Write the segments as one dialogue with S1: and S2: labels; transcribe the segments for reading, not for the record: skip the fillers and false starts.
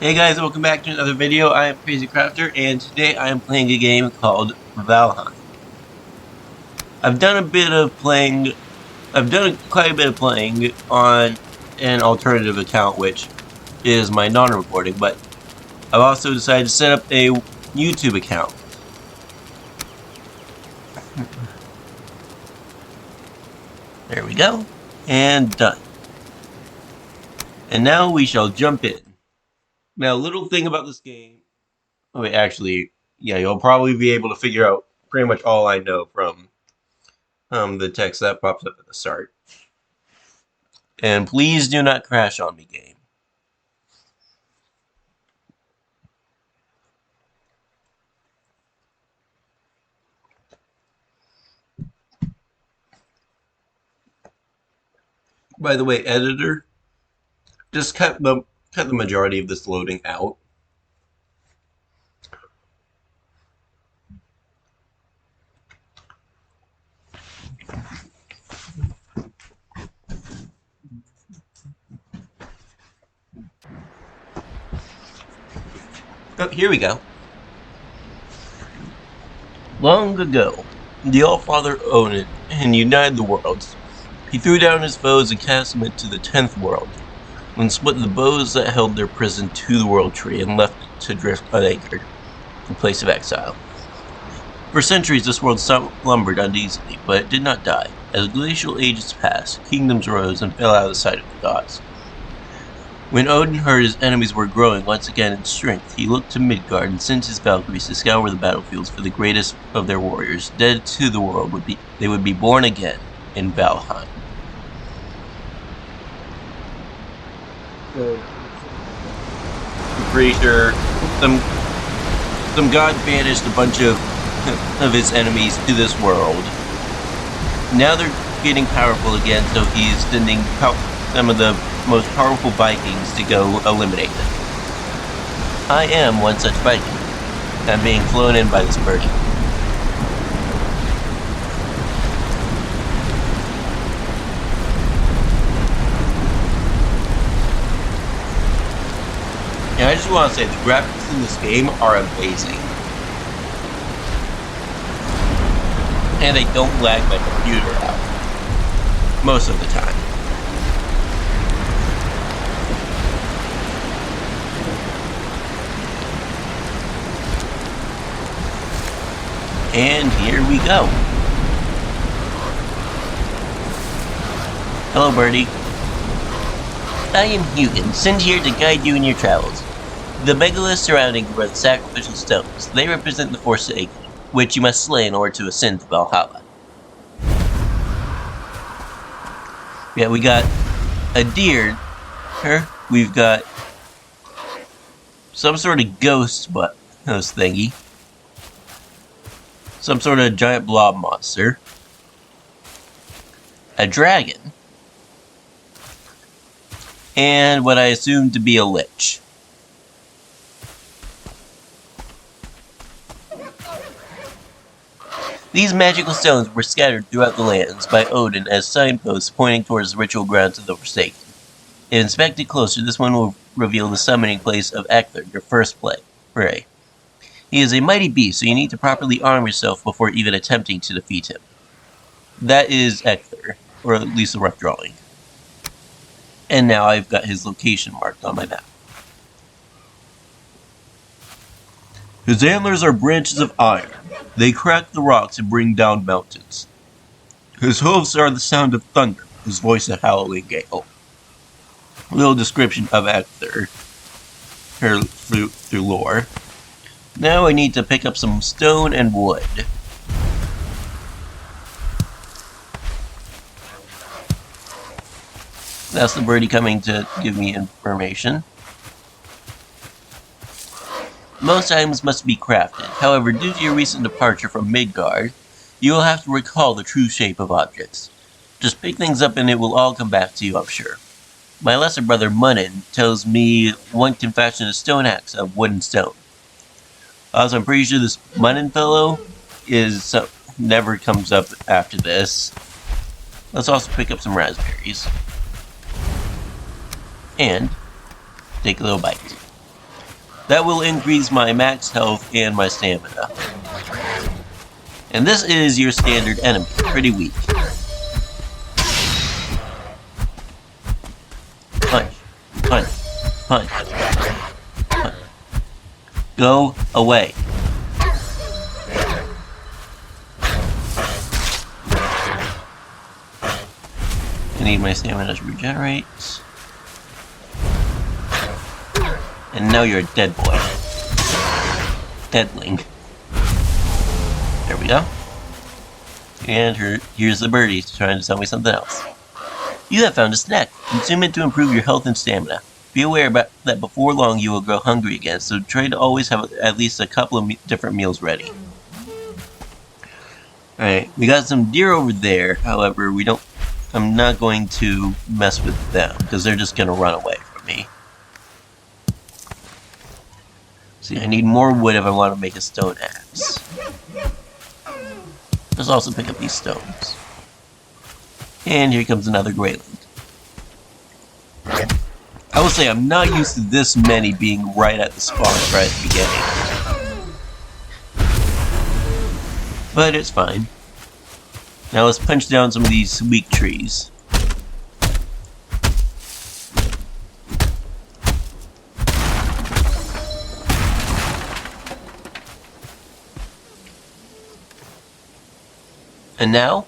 S1: Hey guys, welcome back to another video. I am Crazy Crafter, and today I am playing a game called Valheim. I've done quite a bit of playing on an alternative account, which is my non-recording, but I've also decided to set up a YouTube account. There we go, and done. And now we shall jump in. Now, little thing about this game. Oh, wait, actually, yeah, you'll probably be able to figure out pretty much all I know from the text that pops up at the start. And please do not crash on me, game. By the way, editor, just cut the majority of this loading out. Oh, here we go. Long ago, the All-Father Odin united the worlds. He threw down his foes and cast them into the 10th world, and split the bows that held their prison to the world tree and left it to drift unanchored, a place of exile. For centuries this world slumbered uneasily, but it did not die. As glacial ages passed, kingdoms rose and fell out of the sight of the gods. When Odin heard his enemies were growing once again in strength, he looked to Midgard and sent his Valkyries to scour the battlefields for the greatest of their warriors, dead to the world. They would be born again in Valheim. I'm pretty sure some god banished a bunch of his enemies to this world. Now they're getting powerful again, so he's sending some of the most powerful Vikings to go eliminate them. I am one such Viking. I'm being flown in by this birdie. And I just want to say, the graphics in this game are amazing. And they don't lag my computer out. Most of the time. And here we go. Hello, birdie. I am Hugin, sent here to guide you in your travels. The megaliths surrounding you are the sacrificial stones. They represent the Forsaken, which you must slay in order to ascend to Valhalla. Yeah, we got a deer. We've got some sort of ghost thingy. Some sort of giant blob monster. A dragon. And what I assume to be a lich. These magical stones were scattered throughout the lands by Odin as signposts pointing towards the ritual grounds of the Forsaken. If inspected closer, this one will reveal the summoning place of Ecthir, your first prey. He is a mighty beast, so you need to properly arm yourself before even attempting to defeat him. That is Ecthir, or at least a rough drawing. And now I've got his location marked on my map. His antlers are branches of iron. They crack the rocks and bring down mountains. His hooves are the sound of thunder, his voice a howling gale. A little description of Ecthir, through lore. Now I need to pick up some stone and wood. That's the birdie coming to give me information. Most items must be crafted. However, due to your recent departure from Midgard, you will have to recall the true shape of objects. Just pick things up and it will all come back to you, I'm sure. My lesser brother Munin tells me one can fashion a stone axe of wood and stone. Also, I'm pretty sure this Munin fellow never comes up after this. Let's also pick up some raspberries. And take a little bite. That will increase my max health and my stamina. And this is your standard enemy, pretty weak. Punch, punch, punch, punch. Go away. I need my stamina to regenerate. And now you're a dead boy. Deadling. There we go. And here's the birdie trying to tell me something else. You have found a snack. Consume it to improve your health and stamina. Be aware that before long you will grow hungry again, so try to always have at least a couple of different meals ready. Alright, we got some deer over there, however, I'm not going to mess with them, because they're just going to run away from me. See, I need more wood if I want to make a stone axe. Let's also pick up these stones. And here comes another grayling. I will say I'm not used to this many being right at the spawn right at the beginning. But it's fine. Now let's punch down some of these weak trees. And now,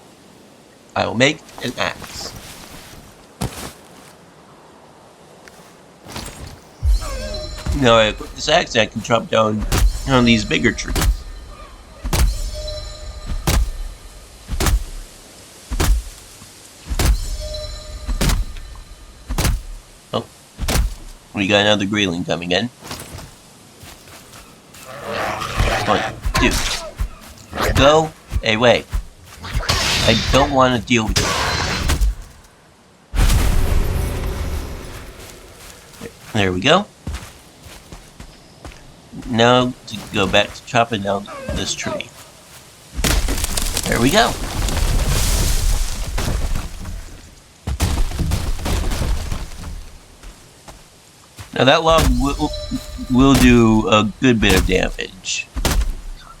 S1: I will make an axe. Now I put this axe, I can chop down on these bigger trees. Oh, we got another grayling coming in. 1, 2, go away. I don't want to deal with you. There we go. Now to go back to chopping down this tree. There we go. Now that log will do a good bit of damage.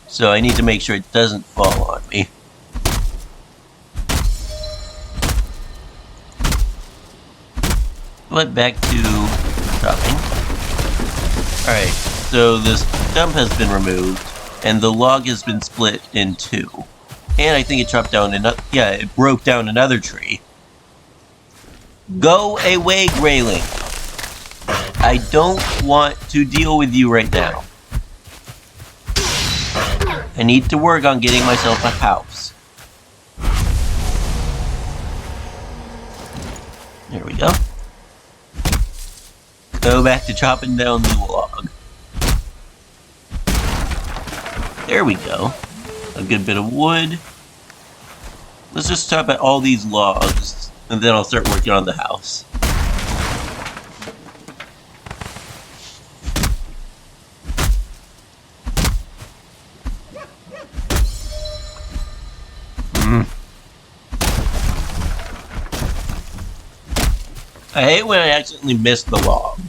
S1: So I need to make sure it doesn't fall on me. But back to chopping. Alright, so this stump has been removed, and the log has been split in two. And I think it chopped down another, yeah, it broke down another tree. Go away, grayling. I don't want to deal with you right now. I need to work on getting myself a house. There we go. Go back to chopping down the log. There we go. A good bit of wood. Let's just chop at all these logs, and then I'll start working on the house. I hate when I accidentally miss the log.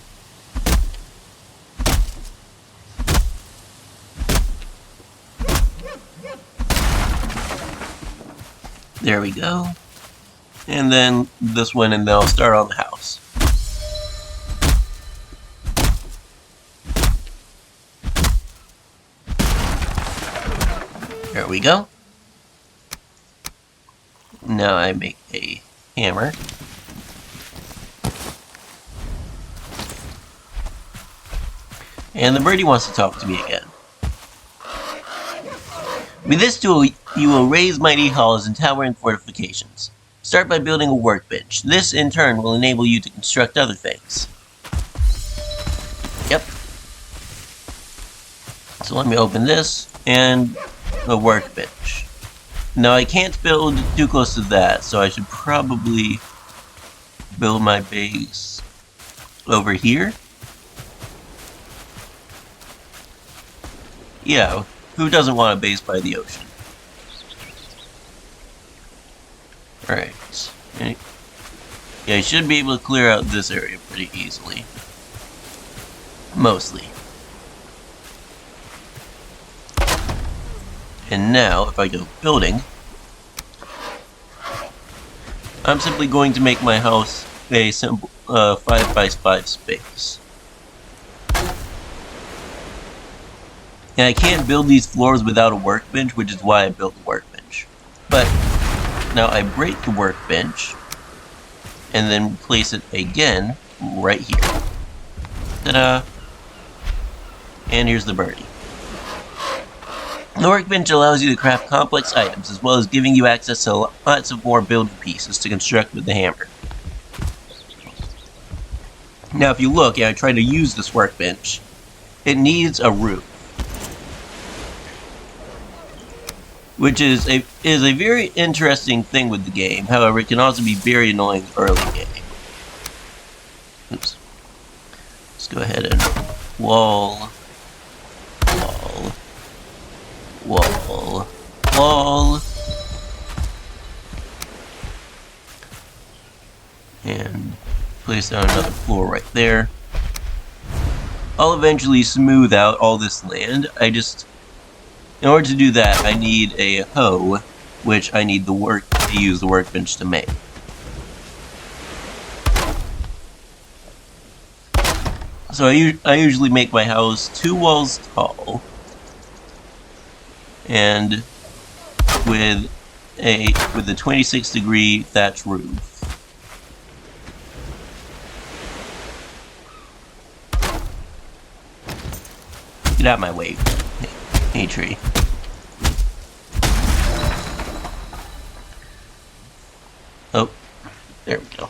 S1: There we go. And then this one, and then I'll start on the house. There we go. Now I make a hammer. And the birdie wants to talk to me again. With this tool, you will raise mighty halls and towering fortifications. Start by building a workbench. This, in turn, will enable you to construct other things. Yep. So let me open this, and a workbench. Now I can't build too close to that, so I should probably build my base over here. Yeah, who doesn't want a base by the ocean? Alright. Yeah, I should be able to clear out this area pretty easily. Mostly. And now, if I go building, I'm simply going to make my house a simple 5x5 space. And I can't build these floors without a workbench, which is why I built the workbench. But now I break the workbench and then place it again right here. Ta-da! And here's the birdie. The workbench allows you to craft complex items, as well as giving you access to lots of more building pieces to construct with the hammer. Now if you look, I tried to use this workbench. It needs a roof, which is a very interesting thing with the game. However, it can also be very annoying early game. Oops. Let's go ahead and wall, and place down another floor right there. I'll eventually smooth out all this land. In order to do that, I need a hoe, which I need to use the workbench to make. So I usually make my house 2 walls tall, and with a 26-degree thatch roof. Get out of my way, hey tree. Oh, there we go.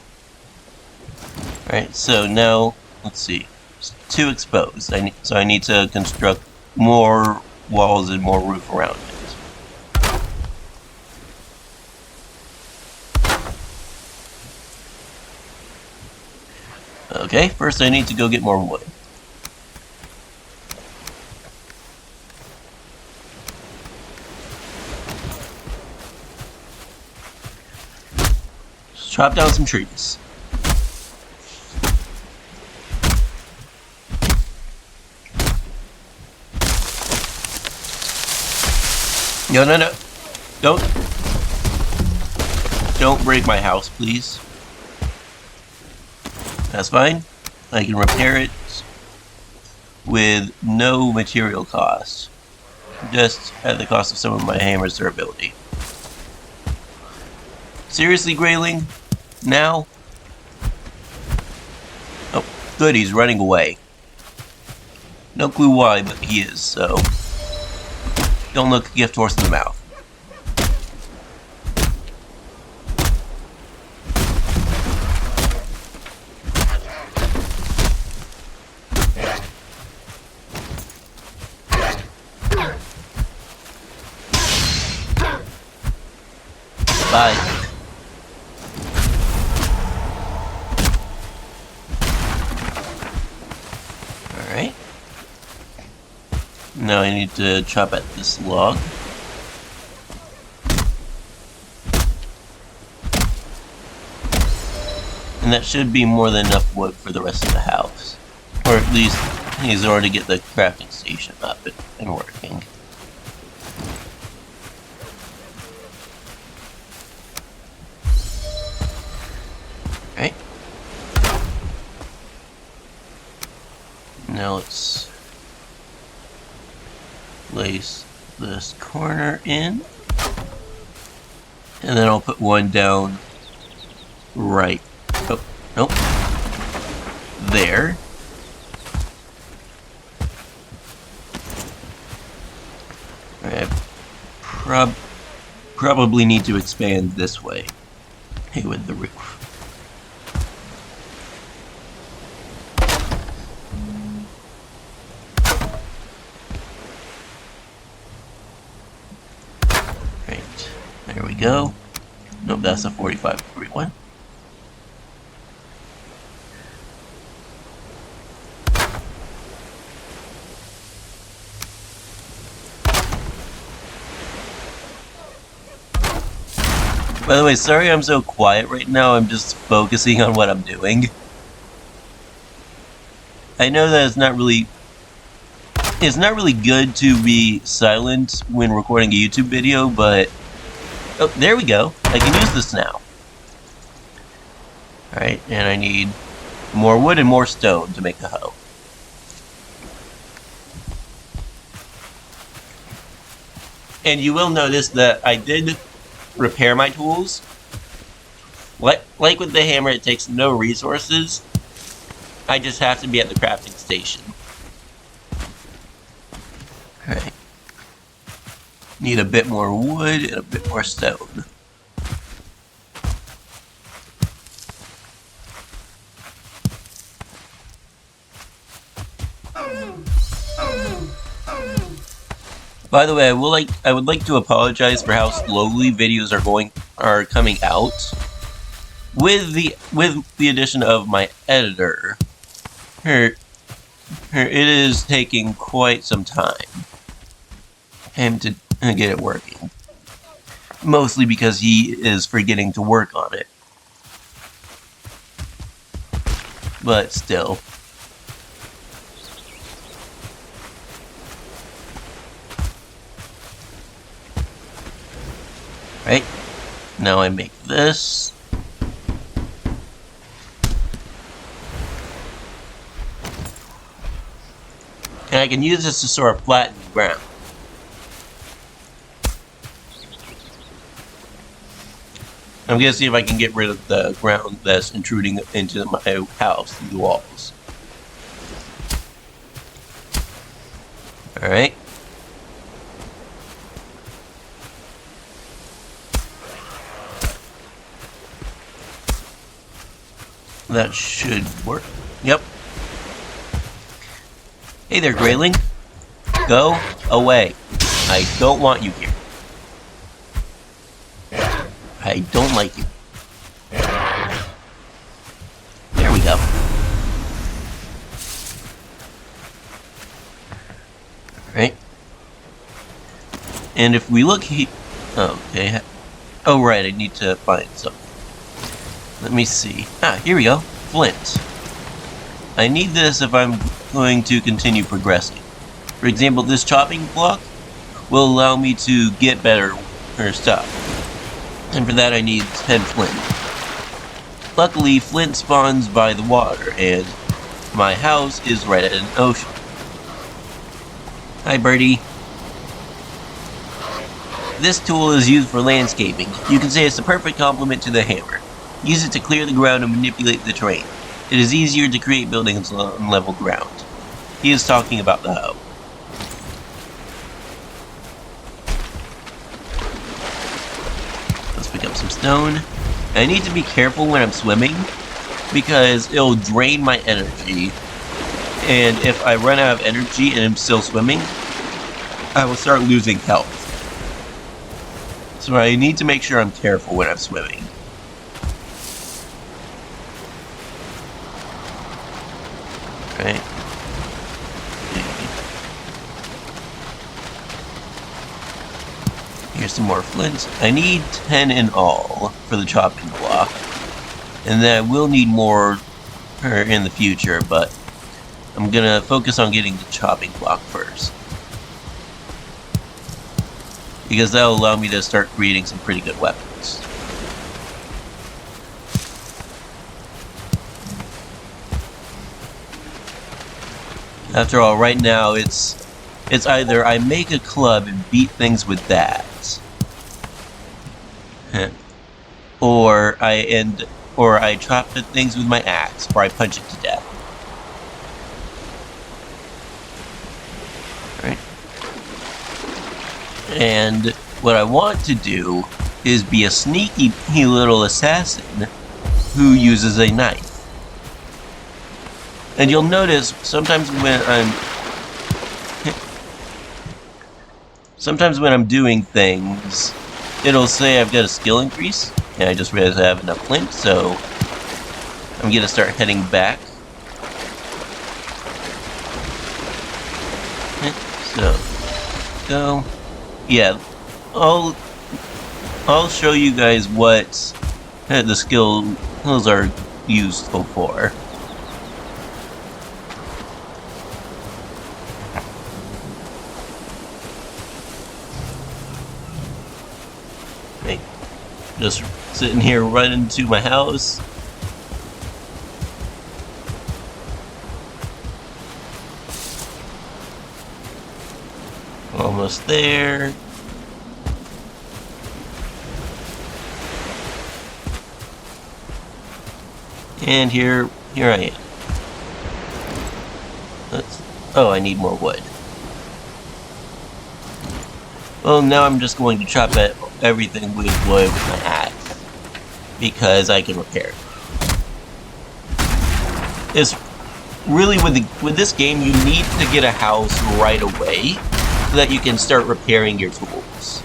S1: Alright, so now, let's see. It's too exposed. So I need to construct more walls and more roof around it. Okay, first I need to go get more wood. Just chop down some trees. No. Don't break my house, please. That's fine. I can repair it with no material cost. Just at the cost of some of my hammer's durability. Seriously, Grayling? Now? Oh, good, he's running away. No clue why, but he is, so... Don't look a gift horse in the mouth. Bye. Alright. Now I need to chop at this log. And that should be more than enough wood for the rest of the house. Or at least he's already get the crafting station up and working. Right. Now let's place this corner in. And then I'll put one down right. Oh, nope. There. I probably need to expand this way. Hey, with the roof. Right. There we go. Nope, that's a 45-degree one. By the way, sorry I'm so quiet right now, I'm just focusing on what I'm doing. I know that it's not really It's not really good to be silent when recording a YouTube video, but... Oh, there we go. I can use this now. Alright, and I need more wood and more stone to make the hoe. And you will notice that I did repair my tools. Like with the hammer, it takes no resources. I just have to be at the crafting station. Alright. Need a bit more wood and a bit more stone. By the way, I would like to apologize for how slowly videos are coming out. With the addition of my editor, it is taking quite some time for him to get it working. Mostly because he is forgetting to work on it. But still. Right? Now I make this. And I can use this to sort of flatten the ground. I'm gonna see if I can get rid of the ground that's intruding into my house through the walls. Alright. That should work. Yep. Hey there, Grayling. Go away. I don't want you here. I don't like you. There we go. Alright. And if we look here... Okay. Oh, right, I need to find something. Let me see. Ah, here we go. Flint. I need this if I'm going to continue progressing. For example, this chopping block will allow me to get better stuff. And for that I need 10 flint. Luckily, flint spawns by the water, and my house is right at an ocean. Hi, birdie. This tool is used for landscaping. You can say it's the perfect complement to the hammer. Use it to clear the ground and manipulate the terrain. It is easier to create buildings on level ground. He is talking about the hoe. Let's pick up some stone. I need to be careful when I'm swimming, because it'll drain my energy. And if I run out of energy and I'm still swimming, I will start losing health. So I need to make sure I'm careful when I'm swimming. Right. Here's some more flint. I need 10 in all for the chopping block. And then I will need more in the future, but I'm gonna focus on getting the chopping block first. Because that'll allow me to start creating some pretty good weapons. After all, right now it's either I make a club and beat things with that, or I chop the things with my axe, or I punch it to death. Right? And what I want to do is be a sneaky little assassin who uses a knife. And you'll notice sometimes when I'm doing things, it'll say I've got a skill increase, and I just realized I have enough flint, so I'm gonna start heading back. So, go. Yeah, I'll show you guys what the skills are useful for. Just sitting here running to my house. Almost there. And here I am. Oh, I need more wood. Well, now I'm just going to chop at everything with wood with my axe, because I can repair it. It's really, with this game, you need to get a house right away so that you can start repairing your tools.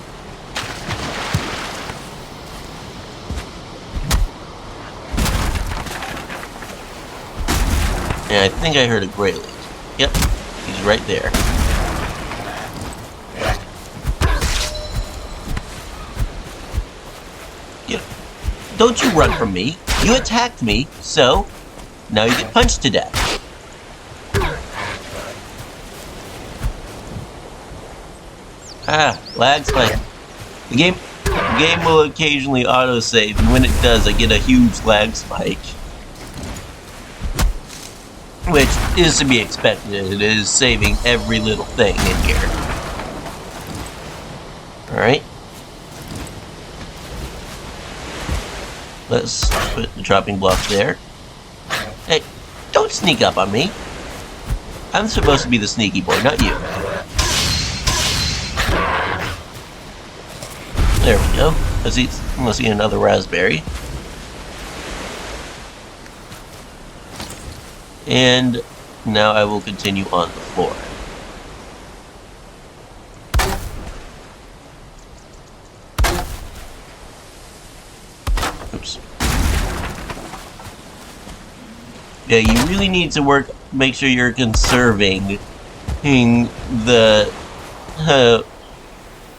S1: And I think I heard a grayling. Yep, he's right there. Don't you run from me. You attacked me, so now you get punched to death. Lag spike. The game will occasionally autosave, and when it does, I get a huge lag spike. Which is to be expected. It is saving every little thing in here. Alright. Let's put the chopping block there. Hey, don't sneak up on me. I'm supposed to be the sneaky boy, not you. There we go. Let's eat another raspberry. And now I will continue on the floor. Oops. Yeah, you really need to make sure you're conserving the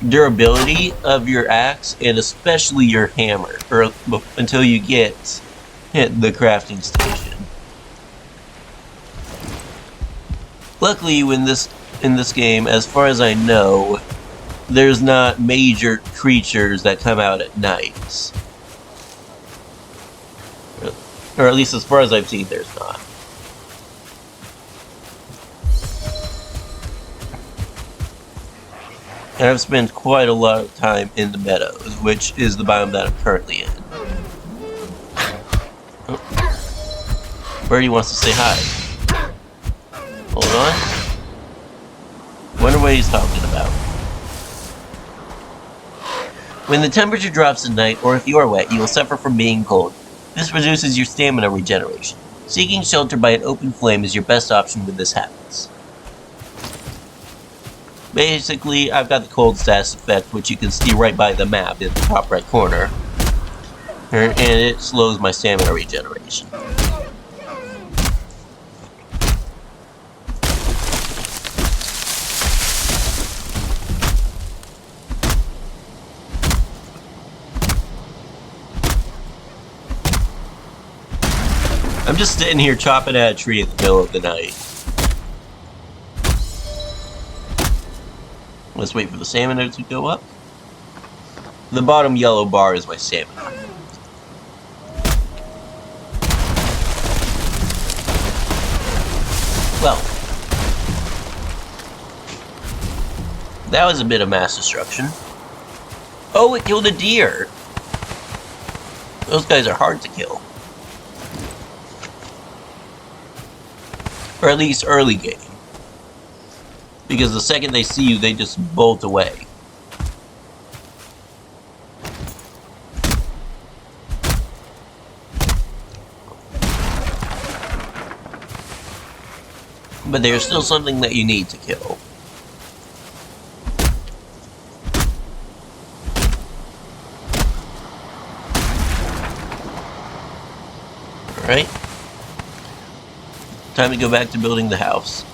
S1: durability of your axe, and especially your hammer, until you hit the crafting station. Luckily, in this game, as far as I know, there's not major creatures that come out at night. Or at least as far as I've seen, there's not. And I've spent quite a lot of time in the meadows, which is the biome that I'm currently in. Oh. Birdie wants to say hi. Hold on. Wonder what he's talking about. When the temperature drops at night, or if you are wet, you will suffer from being cold. This reduces your stamina regeneration. Seeking shelter by an open flame is your best option when this happens. Basically, I've got the cold status effect, which you can see right by the map in the top right corner. And it slows my stamina regeneration. I'm just sitting here chopping at a tree in the middle of the night. Let's wait for the stamina to go up. The bottom yellow bar is my stamina. Well, that was a bit of mass destruction. Oh, it killed a deer! Those guys are hard to kill. Or at least early game. Because the second they see you, they just bolt away. But there's still something that you need to kill. Alright. Time to go back to building the house.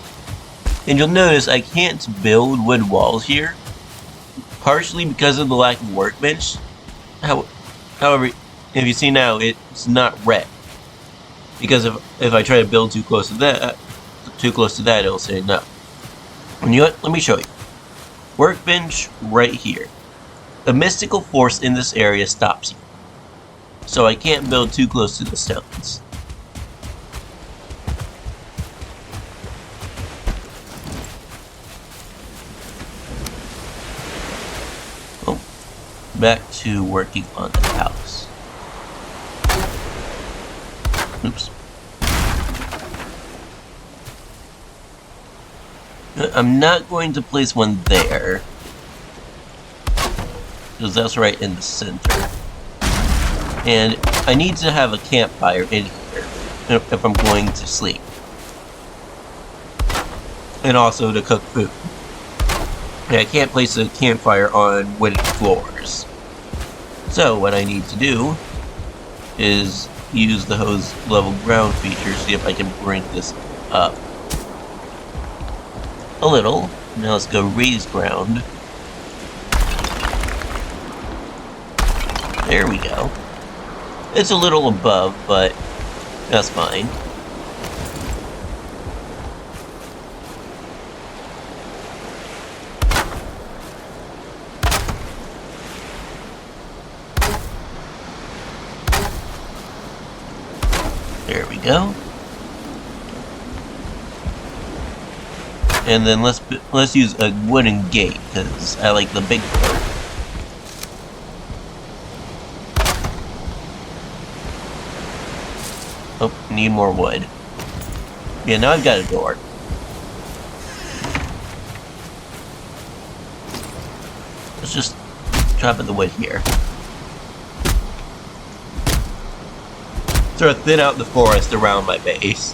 S1: And you'll notice I can't build wood walls here, partially because of the lack of workbench. However, if you see now, it's not red. Because if I try to build too close to that, it'll say no. And you know what? Let me show you. Workbench right here. A mystical force in this area stops you. so I can't build too close to the stones. Oh, back to working on the house. Oops. I'm not going to place one there, because that's right in the center. And I need to have a campfire in here if I'm going to sleep. And also to cook food. And I can't place a campfire on wooden floors. So what I need to do is use the hose level ground feature, see if I can bring this up a little. Now let's go raise ground. There we go. It's a little above, but that's fine. There we go. And then let's use a wooden gate, because I like the big part. Oh, need more wood. Yeah, now I've got a door. Let's just chop the wood here. Sort of thin out the forest around my base.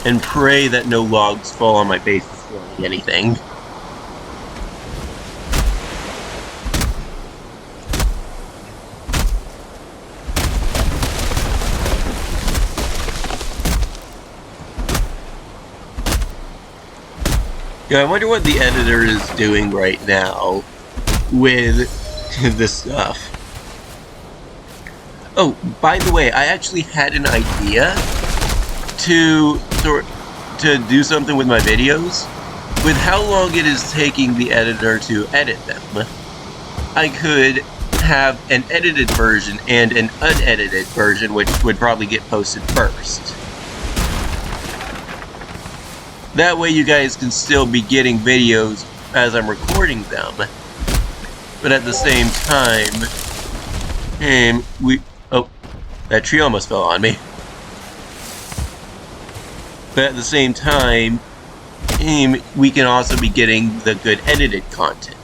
S1: And pray that no logs fall on my base before anything. Yeah, I wonder what the editor is doing right now with this stuff. Oh, by the way, I actually had an idea to do something with my videos. With how long it is taking the editor to edit them, I could have an edited version and an unedited version, which would probably get posted first. That way you guys can still be getting videos as I'm recording them. But at the same time, oh, that tree almost fell on me. But at the same time, we can also be getting the good edited content.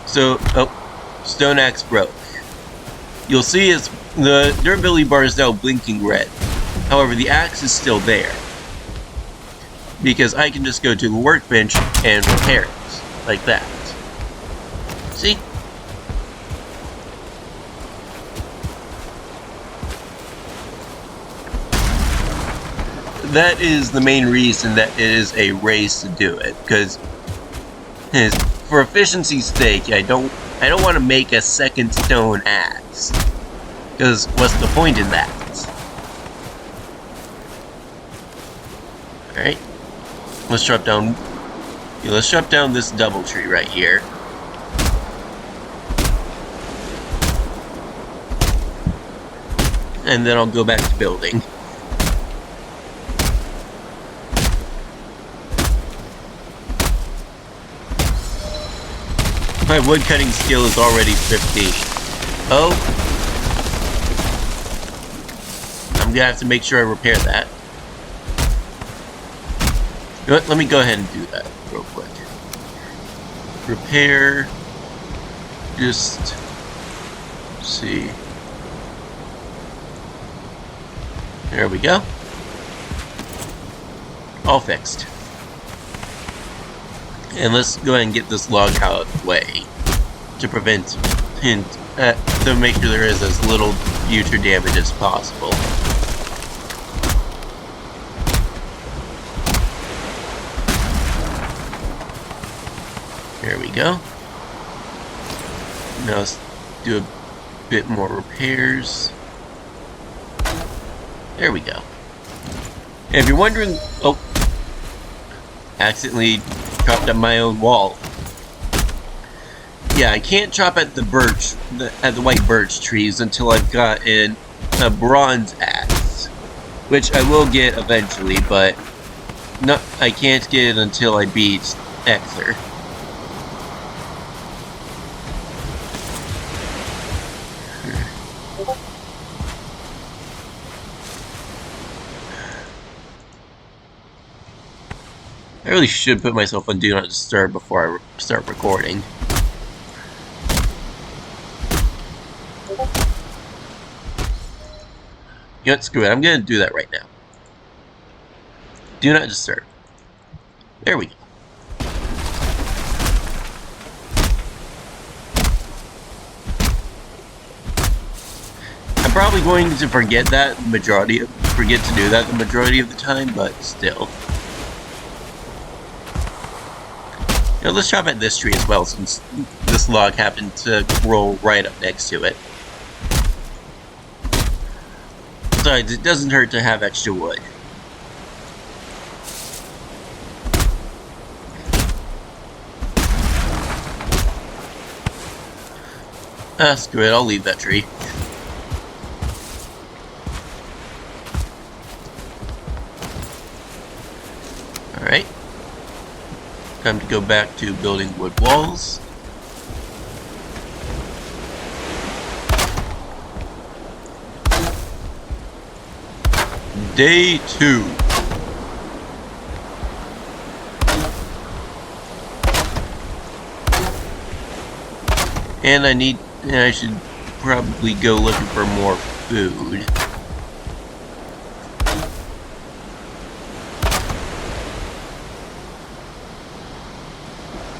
S1: So, oh, stone axe broke. You'll see the durability bar is now blinking red. However, the axe is still there, because I can just go to the workbench and repair it, like that. See? That is the main reason that it is a race to do it, because for efficiency's sake, I don't want to make a second stone axe, because what's the point in that? Alright, let's drop down. Yeah, let's drop down this double tree right here. And then I'll go back to building. My woodcutting skill is already 15. Oh. I'm gonna have to make sure I repair that. You know what? Let me go ahead and do that real quick. Repair. Just see. There we go. All fixed. And let's go ahead and get this log out of the way to prevent to make sure there is as little future damage as possible. There we go. Now let's do a bit more repairs. There we go. And if you're wondering... Oh. Accidentally chopped up my own wall. Yeah, I can't chop at the white birch trees until I've gotten a bronze axe. Which I will get eventually, but... No, I can't get it until I beat Exer. I really should put myself on Do Not Disturb before I start recording. You know what, screw it, I'm gonna do that right now. Do Not Disturb. There we go. I'm probably going to forget to do that the majority of the time, but still. Now let's chop at this tree as well, since this log happened to roll right up next to it. Besides, it doesn't hurt to have extra wood. Screw it, I'll leave that tree. Alright. Time to go back to building wood walls. Day 2. And I should probably go looking for more food.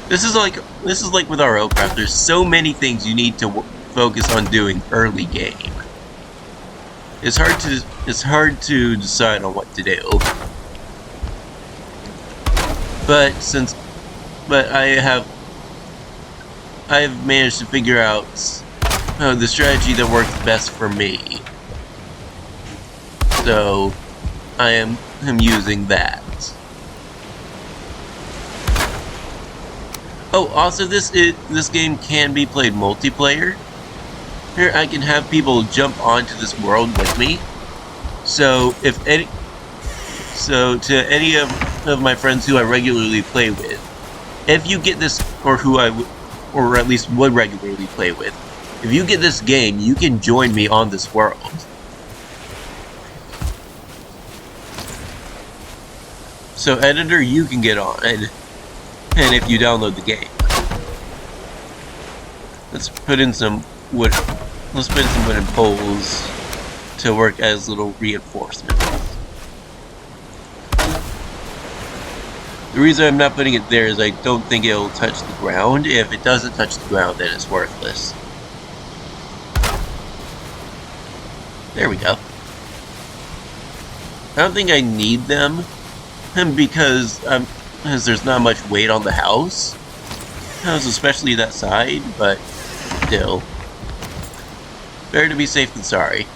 S1: This is like with RO craft. There's so many things you need to focus on doing early game. It's hard to decide on what to do. But I've managed to figure out the strategy that works best for me. So I am using that. Oh, also this game can be played multiplayer. Here I can have people jump onto this world with me. So to any of my friends who I regularly play with, if you get this, or at least would regularly play with, if you get this game, you can join me on this world. So editor, you can get on, and if you download the game. Let's put in some wood. Let's put in some wooden poles to work as little reinforcements. The reason I'm not putting it there is I don't think it'll touch the ground. If it doesn't touch the ground, then it's worthless. There we go. I don't think I need them because there's not much weight on the house, especially that side, but still. Better to be safe than sorry.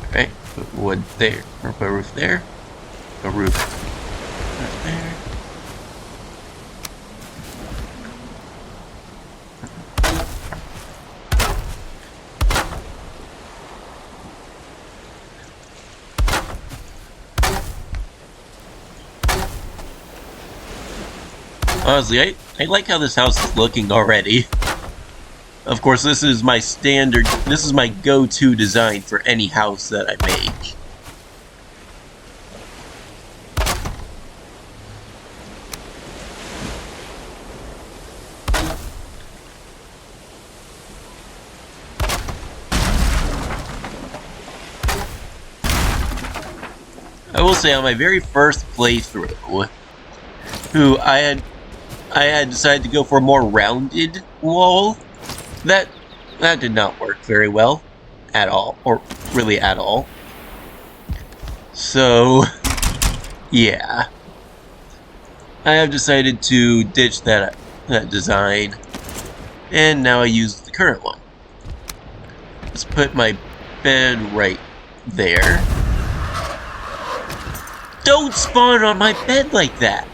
S1: Alright, put wood there, or put a roof there. A roof right there. Honestly, I like how this house is looking already. Of course, this is my go-to design for any house that I make. I will say, on my very first playthrough, I had decided to go for a more rounded wall. That did not work very well at all, or really at all. So, yeah. I have decided to ditch that design And now I use the current one. Let's put my bed right there. Don't spawn on my bed like that!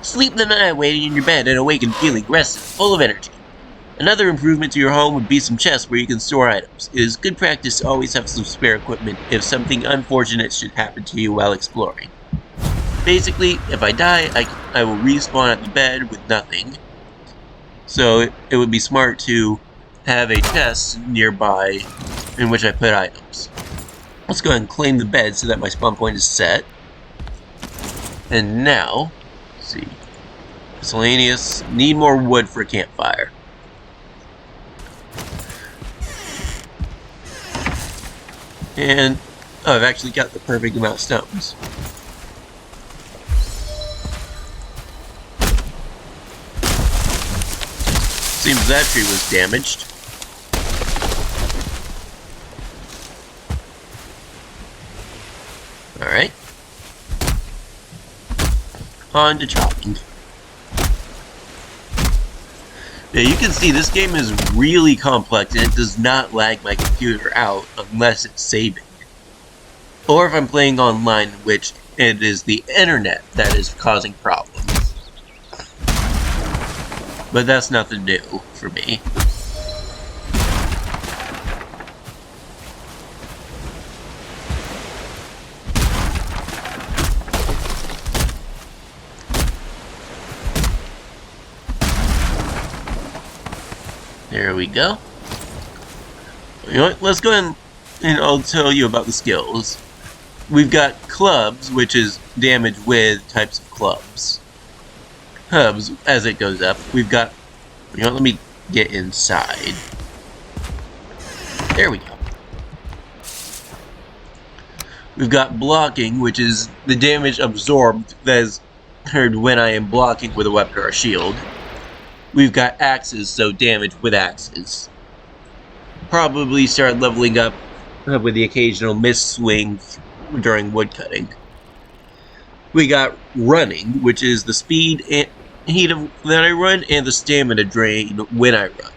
S1: Sleep the night waiting in your bed and awaken feeling rested, full of energy. Another improvement to your home would be some chests where you can store items. It is good practice to always have some spare equipment if something unfortunate should happen to you while exploring. Basically, if I die, I will respawn at the bed with nothing. So it would be smart to have a chest nearby in which I put items. Let's go ahead and claim the bed so that my spawn point is set. And now, let's see. Miscellaneous. Need more wood for a campfire. And I've actually got the perfect amount of stones. Seems that tree was damaged. Alright. On to chopping. Yeah, you can see this game is really complex and it does not lag my computer out unless it's saving. Or if I'm playing online, which it is the internet that is causing problems. But that's nothing new for me. There we go. You know what? Let's go ahead and I'll tell you about the skills. We've got clubs, which is damage with types of clubs. Hubs, as it goes up. We've got... You know what? Let me get inside. There we go. We've got blocking, which is the damage absorbed that is heard when I am blocking with a weapon or a shield. We've got axes, so damage with axes. Probably start leveling up with the occasional miss swing during woodcutting. We got running, which is the speed and heat that I run, and the stamina drain when I run.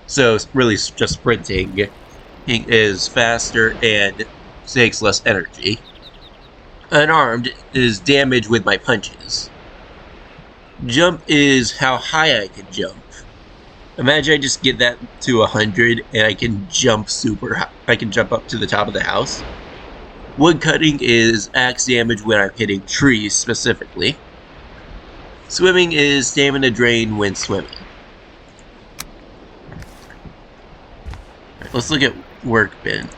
S1: So it's really just sprinting is faster and takes less energy. Unarmed is damage with my punches. Jump is how high I can jump. Imagine I just get that to 100 and I can jump super high. I can jump up to the top of the house. Woodcutting is axe damage when I'm hitting trees specifically. Swimming is stamina drain when swimming. Right, let's look at workbench.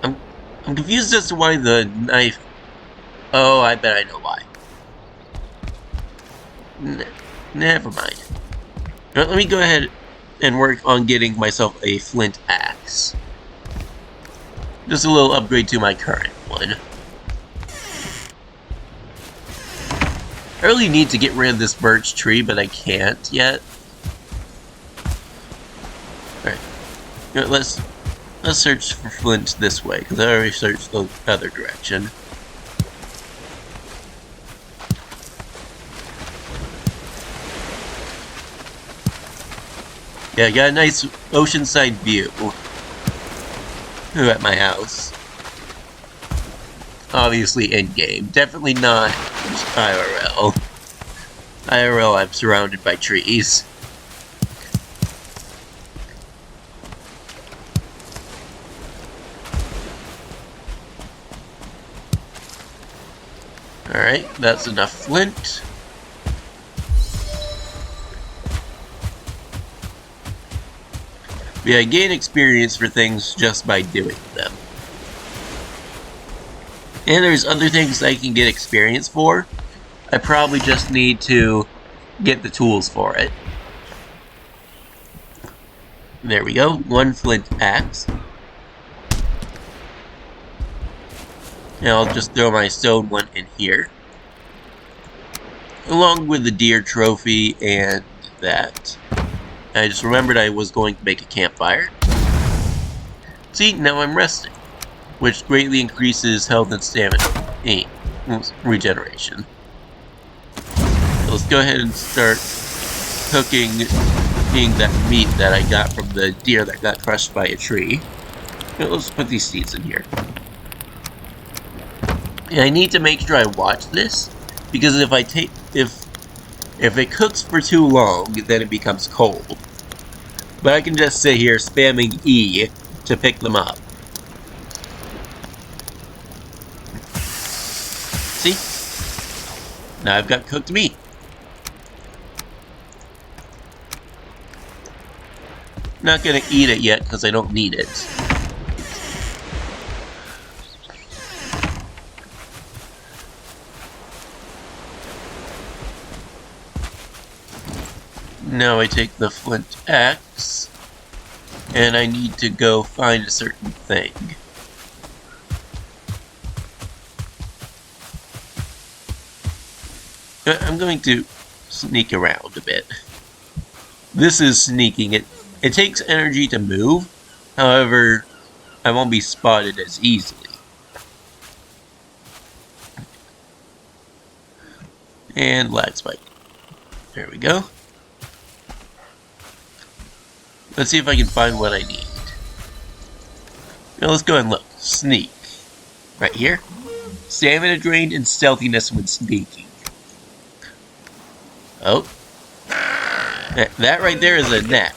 S1: I'm confused as to why the knife... Oh, I bet I know why. Never mind. Let me go ahead and work on getting myself a flint axe. Just a little upgrade to my current one. I really need to get rid of this birch tree, but I can't yet. Alright. Let's search for flint this way, because I already searched the other direction. Yeah, I got a nice oceanside view at my house. Obviously in-game. Definitely not IRL. IRL, I'm surrounded by trees. Alright, that's enough flint. Yeah, I gain experience for things just by doing them. And there's other things I can get experience for. I probably just need to get the tools for it. There we go, one flint axe. And I'll just throw my stone one in here. Along with the deer trophy and that. I just remembered I was going to make a campfire. See, now I'm resting, which greatly increases health and stamina. Regeneration. let's go ahead and start cooking that meat that I got from the deer that got crushed by a tree. Let's put these seeds in here. And I need to make sure I watch this, because if it cooks for too long, then it becomes cold. But I can just sit here spamming E to pick them up. See? Now I've got cooked meat. Not gonna eat it yet because I don't need it. Now I take the flint axe, and I need to go find a certain thing. I'm going to sneak around a bit. This is sneaking. It takes energy to move, however, I won't be spotted as easily. And lag spike. There we go. Let's see if I can find what I need. Now let's go and look. Sneak. Right here. Stamina drained and stealthiness when sneaking. Oh. That right there is a neck.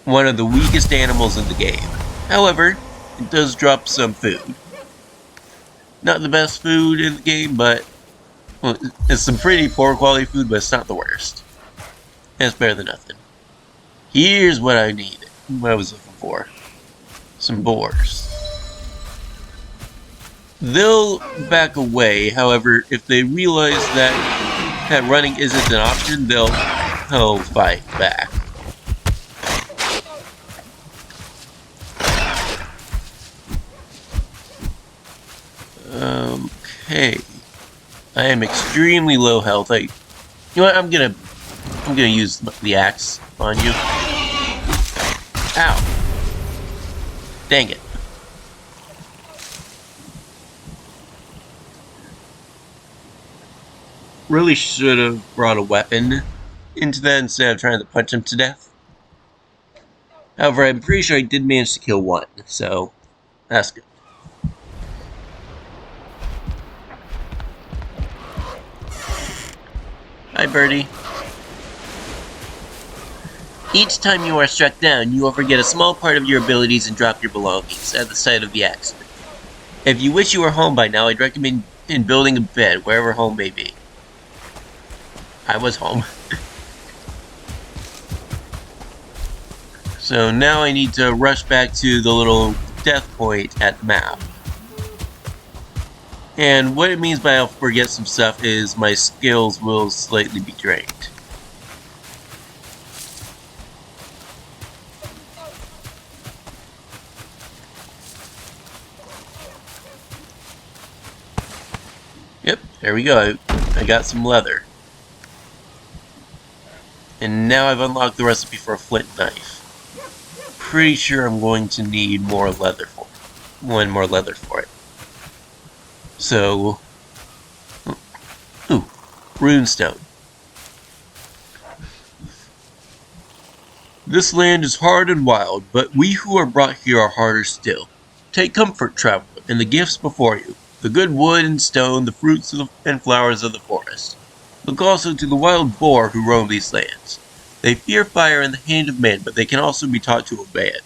S1: One of the weakest animals in the game. However, it does drop some food. Not the best food in the game, but well, it's some pretty poor quality food, but it's not the worst. It's better than nothing. Here's what I needed. What I was looking for. Some boars. They'll back away, however, if they realize that running isn't an option, they'll fight back. Okay. I am extremely low health. You know what? I'm gonna use the axe on you. Ow. Dang it. Really should have brought a weapon into that instead of trying to punch him to death. However, I'm pretty sure I did manage to kill one, so that's good. Hi, Birdie. Each time you are struck down, you will forget a small part of your abilities and drop your belongings at the site of the accident. If you wish you were home by now, I'd recommend building a bed, wherever home may be. I was home. So now I need to rush back to the little death point at the map. And what it means by I'll forget some stuff is my skills will slightly be drained. Yep, there we go. I got some leather. And now I've unlocked the recipe for a flint knife. Pretty sure I'm going to need more leather for it. One more leather for it. So, ooh, runestone. This land is hard and wild, but we who are brought here are harder still. Take comfort, traveler, in the gifts before you, the good wood and stone, the fruits and flowers of the forest. Look also to the wild boar who roam these lands. They fear fire in the hand of man, but they can also be taught to obey it.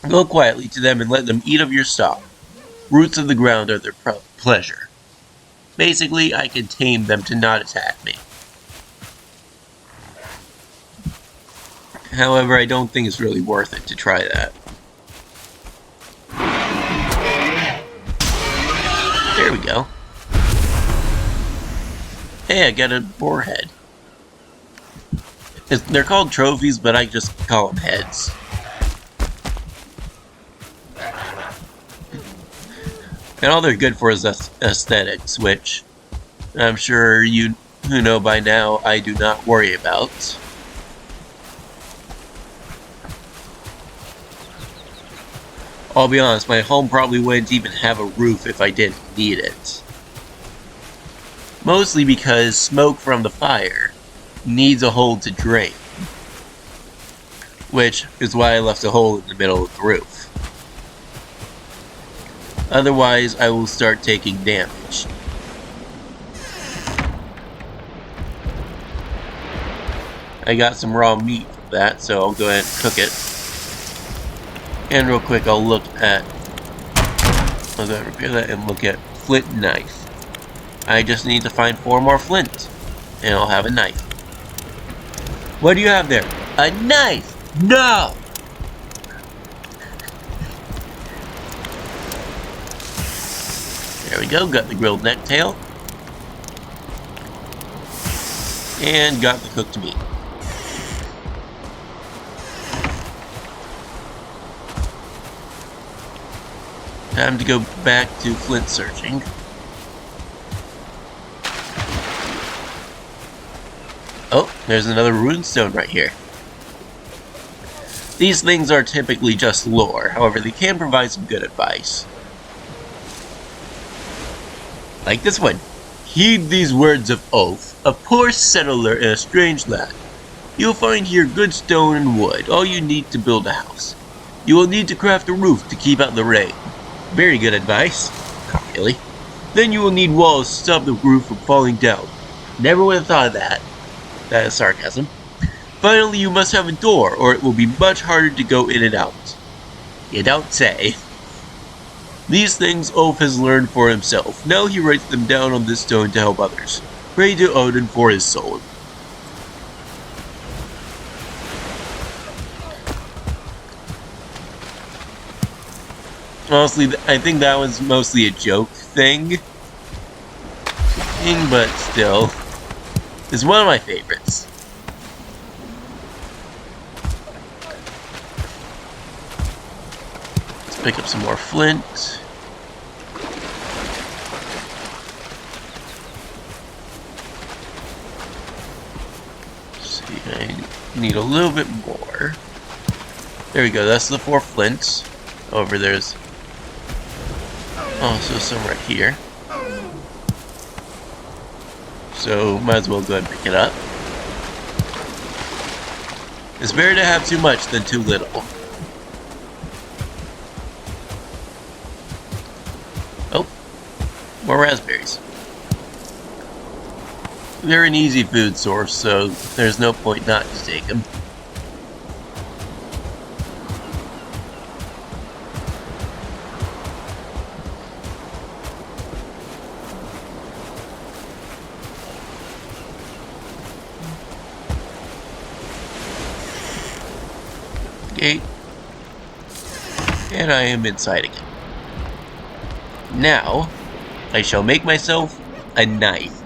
S1: Go quietly to them and let them eat of your stock. Roots of the ground are their pleasure. Basically, I can tame them to not attack me. However, I don't think it's really worth it to try that. There we go. Hey, I got a boar head. They're called trophies, but I just call them heads. And all they're good for is aesthetics, which I'm sure you who know by now I do not worry about. I'll be honest, my home probably wouldn't even have a roof if I didn't need it. Mostly because smoke from the fire needs a hole to drain, which is why I left a hole in the middle of the roof. Otherwise, I will start taking damage. I got some raw meat from that, so I'll go ahead and cook it. And real quick, I'll go ahead and repair that and look at flint knife. I just need to find 4 more flint, and I'll have a knife. What do you have there? A knife! No! There we go, got the grilled necktail. And got the cooked meat. Time to go back to flint searching. Oh, there's another runestone right here. These things are typically just lore, however they can provide some good advice. Like this one. Heed these words of oath, a poor settler in a strange land. You'll find here good stone and wood, all you need to build a house. You will need to craft a roof to keep out the rain. Very good advice. Not really. Then you will need walls to stop the roof from falling down. Never would have thought of that. That is sarcasm. Finally, you must have a door, or it will be much harder to go in and out. You don't say. These things Ulf has learned for himself. Now he writes them down on this stone to help others. Pray to Odin for his soul. Honestly, I think that was mostly a joke thing, but still, it's one of my favorites. Let's pick up some more flint. See, I need a little bit more. There we go, that's the 4 flints. Over there's also some right here. So might as well go ahead and pick it up. It's better to have too much than too little. Oh, more raspberries. They're an easy food source, so there's no point not to take them. Gate, and I am inside again. Now, I shall make myself a knife.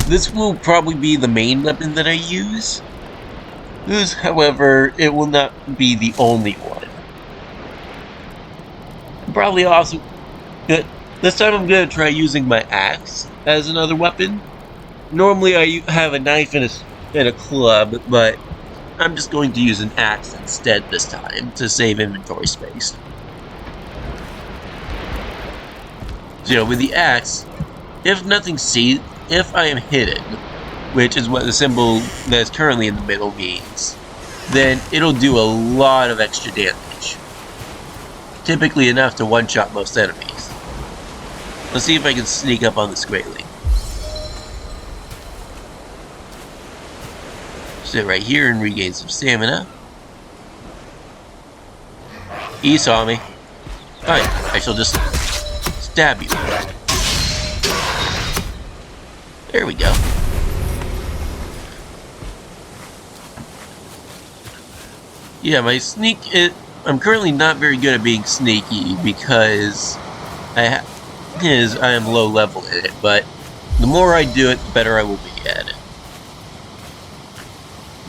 S1: This will probably be the main weapon that I use. However, it will not be the only one. Probably also, this time I'm going to try using my axe as another weapon. Normally I have a knife and a club, but I'm just going to use an axe instead this time to save inventory space. So with the axe, if I am hidden, which is what the symbol that is currently in the middle means, then it'll do a lot of extra damage. Typically enough to one-shot most enemies. Let's see if I can sneak up on this greatly. Sit right here and regain some stamina. He saw me. Fine, I shall just stab you. There we go. Yeah, my I'm currently not very good at being sneaky because I am low level in it, but the more I do it, the better I will be at it.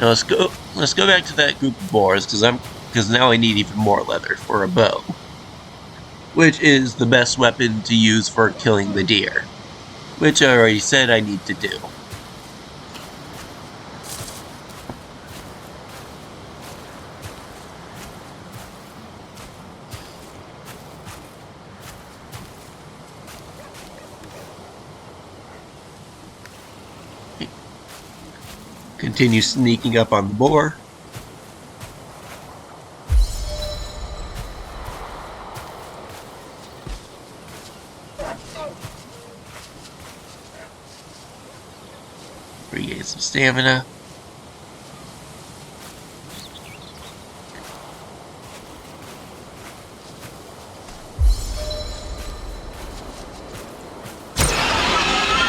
S1: Now let's go back to that group of boars because now I need even more leather for a bow, which is the best weapon to use for killing the deer, which I already said I need to do. Continue sneaking up on the boar. Regain some stamina.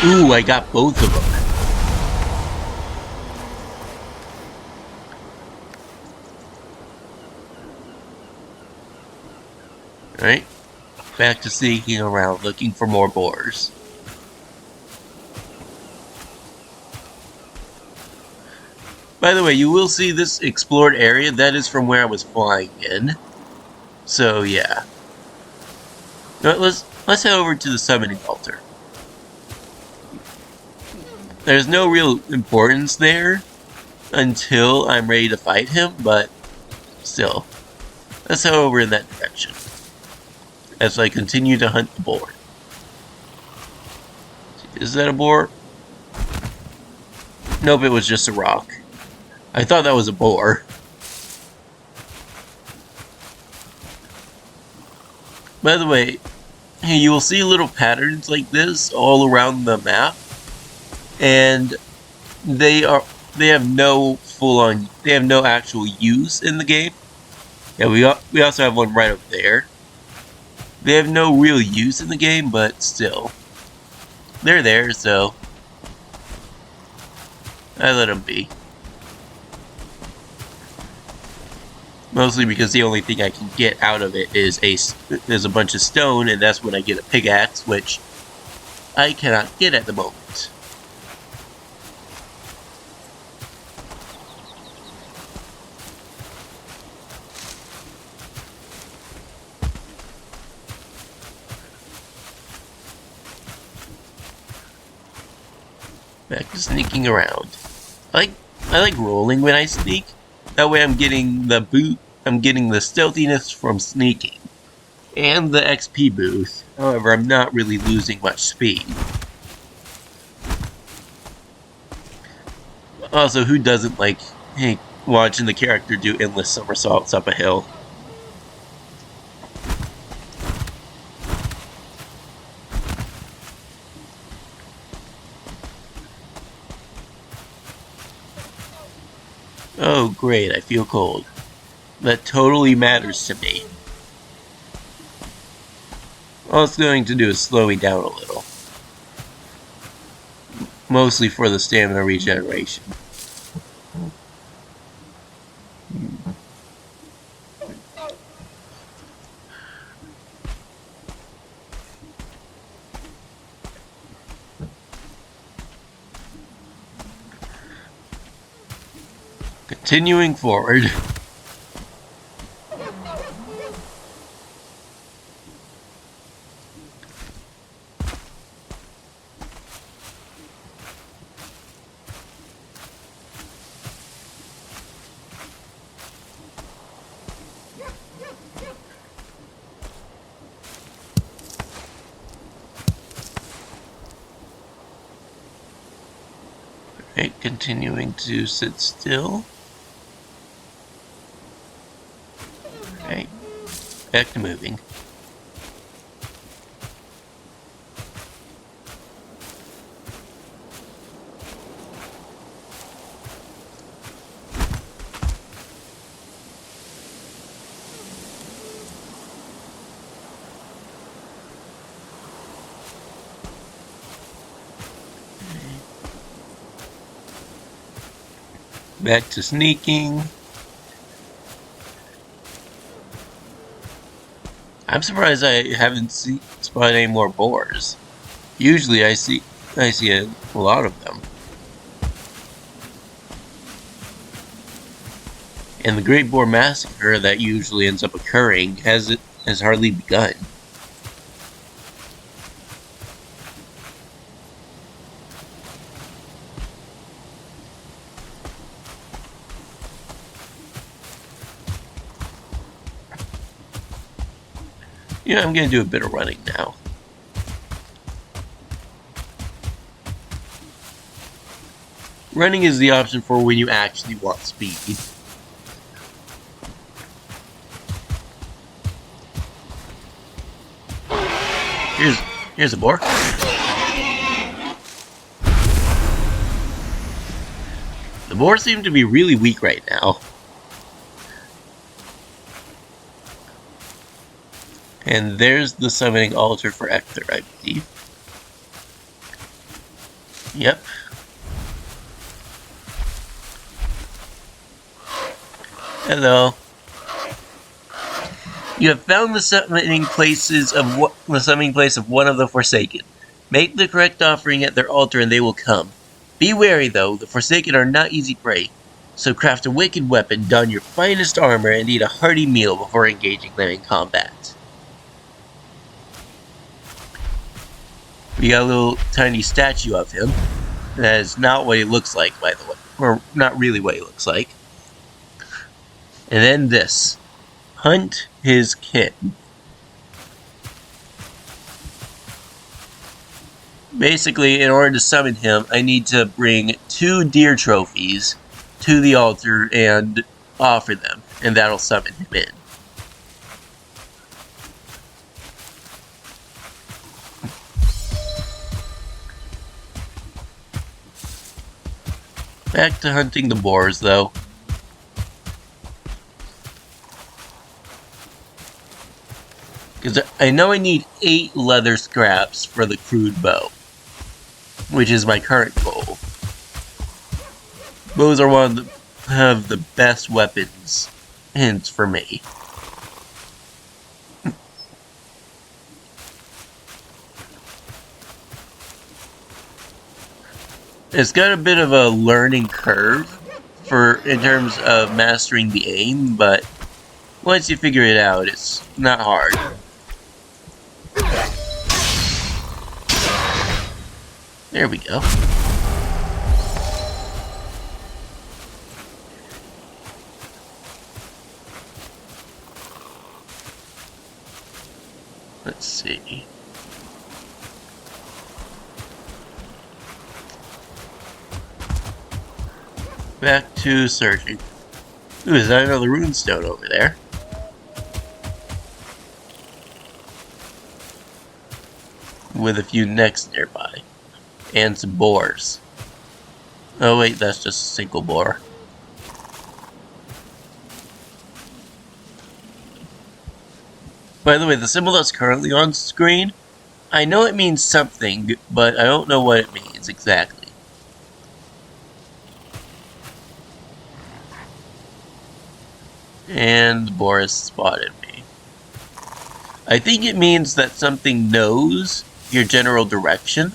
S1: Ooh, I got both of them. Alright, back to sneaking around looking for more boars. By the way, you will see this explored area. That is from where I was flying in. So yeah. Now, let's head over to the summoning altar. There's no real importance there until I'm ready to fight him, but still. Let's head over in that direction as I continue to hunt the boar. Is that a boar? Nope, it was just a rock. I thought that was a boar. By the way, you will see little patterns like this all around the map, and they have no full-on, they have no actual use in the game. Yeah, we also have one right up there. They have no real use in the game, but still, they're there, so I let them be. Mostly because the only thing I can get out of it is a bunch of stone, and that's when I get a pickaxe, which I cannot get at the moment. Back to sneaking around. I like rolling when I sneak. That way I'm getting the stealthiness from sneaking and the XP boost. However, I'm not really losing much speed. Also, who doesn't like watching the character do endless somersaults up a hill? Oh great, I feel cold. That totally matters to me. All it's going to do is slow me down a little. Mostly for the stamina regeneration. Continuing forward. Right, continuing to sit still. Right, back to moving. Back to sneaking. I'm surprised I haven't spotted any more boars. Usually I see a lot of them. And the Great Boar Massacre that usually ends up occurring has hardly begun. Yeah, I'm gonna do a bit of running now. Running is the option for when you actually want speed. Here's a boar. The boar seem to be really weak right now. And there's the summoning altar for Ector, I believe. Yep. Hello. You have found the summoning place of one of the Forsaken. Make the correct offering at their altar and they will come. Be wary though, the Forsaken are not easy prey. So craft a wicked weapon, don your finest armor, and eat a hearty meal before engaging them in combat. We got a little tiny statue of him. That is not what he looks like, by the way. Or not really what he looks like. And then this. Hunt his kin. Basically, in order to summon him, I need to bring 2 deer trophies to the altar and offer them, and that'll summon him in. Back to hunting the boars, though. Because I know I need 8 leather scraps for the crude bow, which is my current goal. Bows are one of the best weapons hints for me. It's got a bit of a learning curve in terms of mastering the aim, but once you figure it out, it's not hard. There we go. Let's see. Back to searching. Ooh, is that another runestone over there? With a few necks nearby. And some boars. Oh wait, that's just a single boar. By the way, the symbol that's currently on screen, I know it means something, but I don't know what it means exactly. And the boar has spotted me. I think it means that something knows your general direction,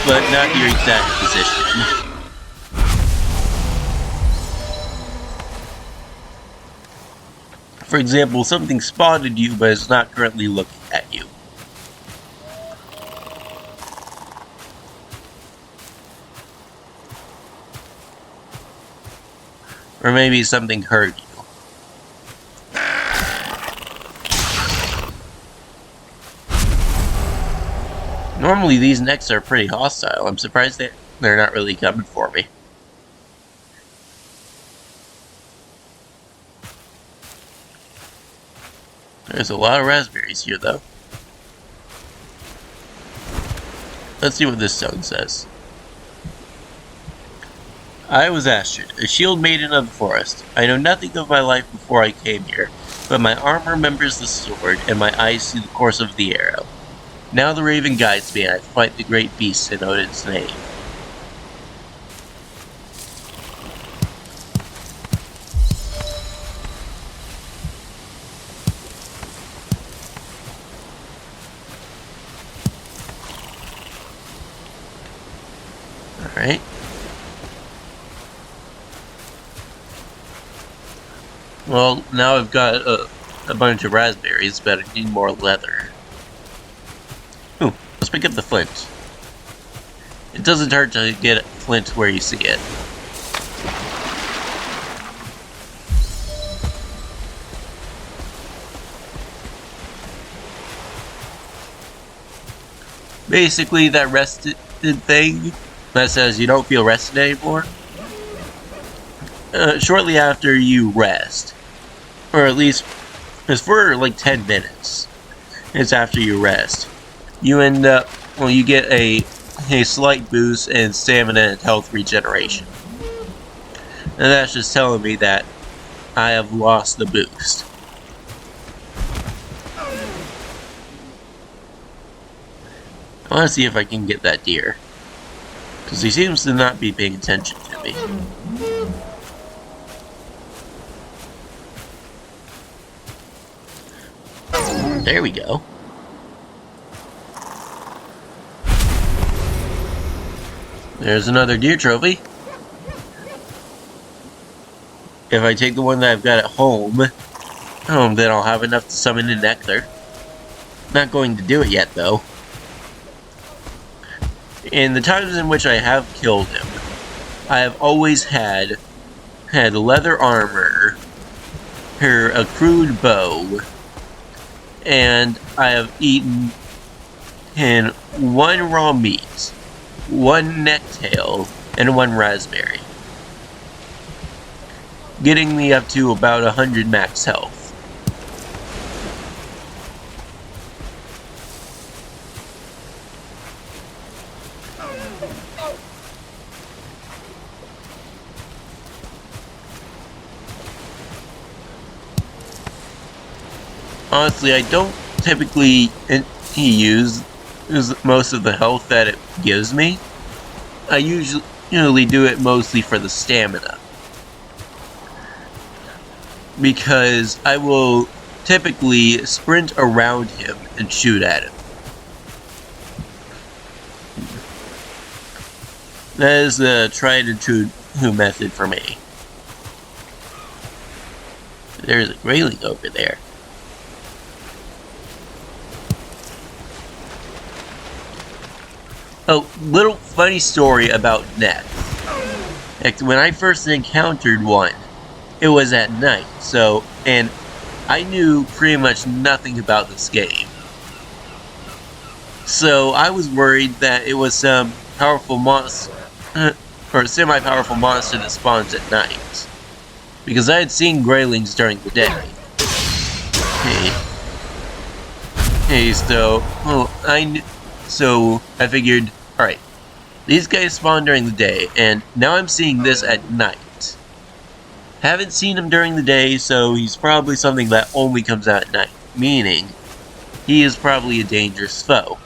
S1: but not your exact position. For example, something spotted you but is not currently looking at you. Or maybe something heard you. Normally these necks are pretty hostile. I'm surprised they're not really coming for me. There's a lot of raspberries here, though. Let's see what this stone says. I was Astrid, a shield maiden of the forest. I know nothing of my life before I came here, but my arm remembers the sword, and my eyes see the course of the arrow. Now the raven guides me, and I fight the great beasts in Odin's name. Alright. Well, now I've got a bunch of raspberries, but I need more leather. Ooh, let's pick up the flint. It doesn't hurt to get flint where you see it. Basically, that rested thing, that says you don't feel rested anymore. Shortly after you rest, or at least it's for like 10 minutes, it's after you rest, you end up, well, you get a slight boost in stamina and health regeneration. And that's just telling me that I have lost the boost. I want to see if I can get that deer, because he seems to not be paying attention to me. There we go. There's another deer trophy. If I take the one that I've got at home, then I'll have enough to summon an Nectar. Not going to do it yet, though. In the times in which I have killed him, I have always had leather armor, a crude bow, and I have eaten one raw meat, one necktail, and one raspberry, getting me up to about 100 max health. Honestly, I don't typically use most of the health that it gives me. I usually do it mostly for the stamina, because I will typically sprint around him and shoot at him. That is the tried and true method for me. There's a grayling over there. Oh, little funny story about Neth. When I first encountered one, it was at night, and I knew pretty much nothing about this game. So I was worried that it was some powerful monster, or semi-powerful monster that spawns at night, because I had seen graylings during the day. So I figured, alright, these guys spawn during the day, and now I'm seeing this at night. Haven't seen him during the day, so he's probably something that only comes out at night, meaning he is probably a dangerous foe.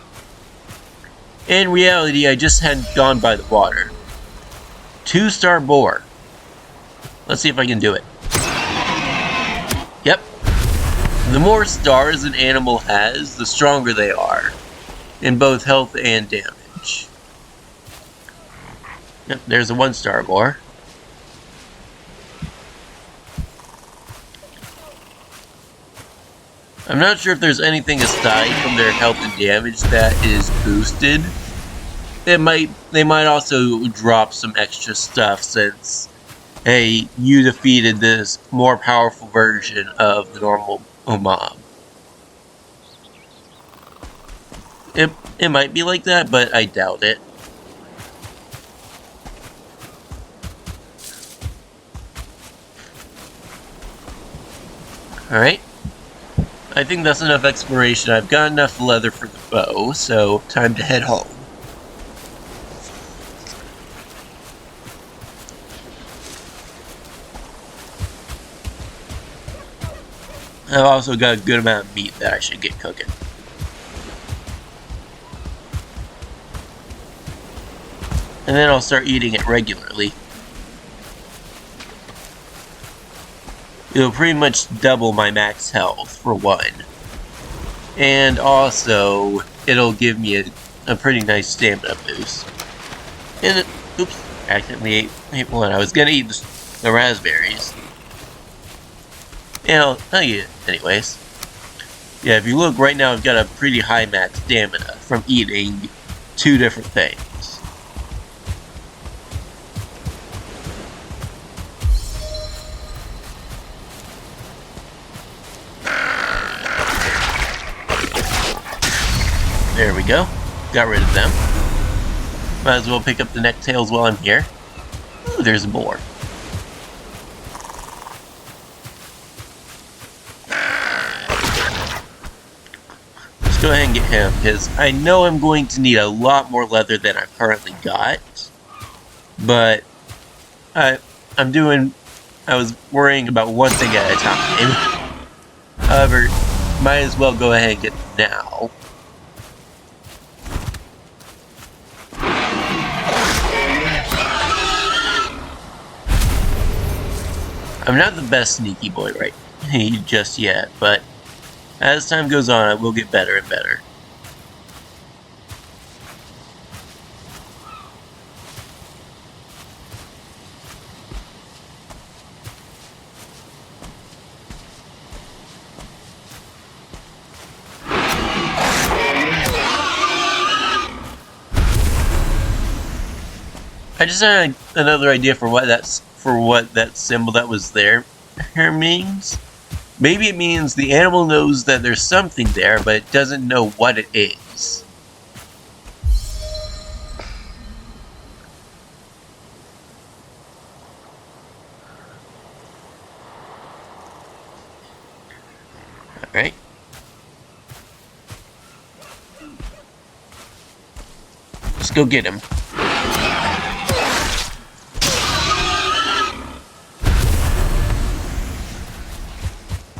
S1: In reality, I just hadn't gone by the water. 2-star boar. Let's see if I can do it. Yep. The more stars an animal has, the stronger they are, in both health and damage. Yep, there's a 1-star boar. I'm not sure if there's anything aside from their health and damage that is boosted. They might also drop some extra stuff since, hey, you defeated this more powerful version of the normal mob. It might be like that, but I doubt it. Alright. I think that's enough exploration. I've got enough leather for the bow, so time to head home. I've also got a good amount of meat that I should get cooking. And then I'll start eating it regularly. It'll pretty much double my max health, for one. And also, it'll give me a pretty nice stamina boost. And, oops, accidentally ate one. I was gonna eat the raspberries. And I'll eat it anyways. Yeah, if you look right now, I've got a pretty high max stamina from eating 2 different things. There we go. Got rid of them. Might as well pick up the necktails while I'm here. Ooh, there's a boar. Let's go ahead and get him, because I know I'm going to need a lot more leather than I've currently got. But I was worrying about one thing at a time. However, might as well go ahead and get them now. I'm not the best sneaky boy right just yet, but as time goes on, I will get better and better. I just had another idea for what that symbol that was there here means. Maybe it means the animal knows that there's something there, but it doesn't know what it is. Alright. Let's go get him.